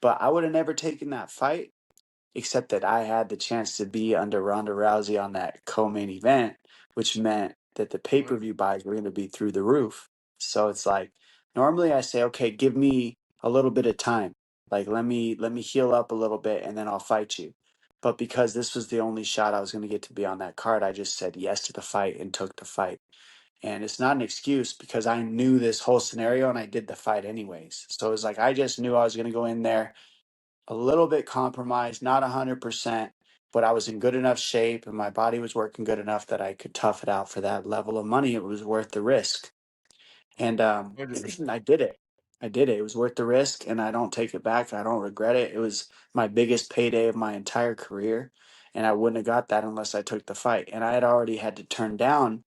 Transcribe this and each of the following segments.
But I would have never taken that fight, except that I had the chance to be under Ronda Rousey on that co-main event, which meant that the pay-per-view buys were going to be through the roof. So it's like normally I say, okay, give me a little bit of time. Like let me heal up a little bit and then I'll fight you. But because this was the only shot I was going to get to be on that card, I just said yes to the fight and took the fight. And it's not an excuse because I knew this whole scenario and I did the fight anyways. So it was like I just knew I was going to go in there a little bit compromised, not 100%, but I was in good enough shape and my body was working good enough that I could tough it out for that level of money. It was worth the risk. And 100%. I did it. I did it. It was worth the risk and I don't take it back. I don't regret it. It was my biggest payday of my entire career. And I wouldn't have got that unless I took the fight. And I had already had to turn down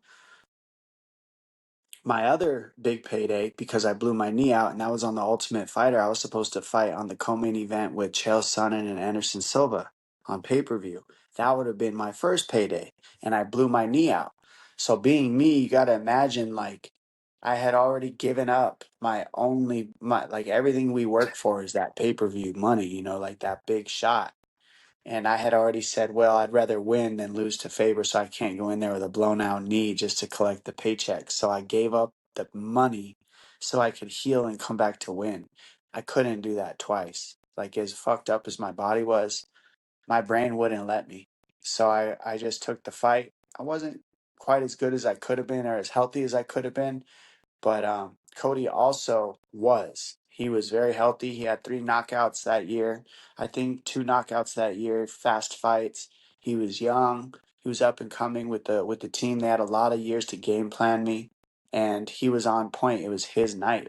my other big payday because I blew my knee out, and that was on the Ultimate Fighter. I was supposed to fight on the co-main event with Chael Sonnen and Anderson Silva on pay-per-view. That would have been my first payday, and I blew my knee out. So being me, you got to imagine like I had already given up my like everything we work for is that pay-per-view money, like that big shot. And I had already said, well, I'd rather win than lose to Faber, so I can't go in there with a blown out knee just to collect the paycheck. So I gave up the money so I could heal and come back to win. I couldn't do that twice. Like as fucked up as my body was, my brain wouldn't let me. So I just took the fight. I wasn't quite as good as I could have been or as healthy as I could have been, but Cody also was. He was very healthy. He had 3 knockouts that year. I think 2 knockouts that year, fast fights. He was young. He was up and coming with the team. They had a lot of years to game plan me, and he was on point. It was his night.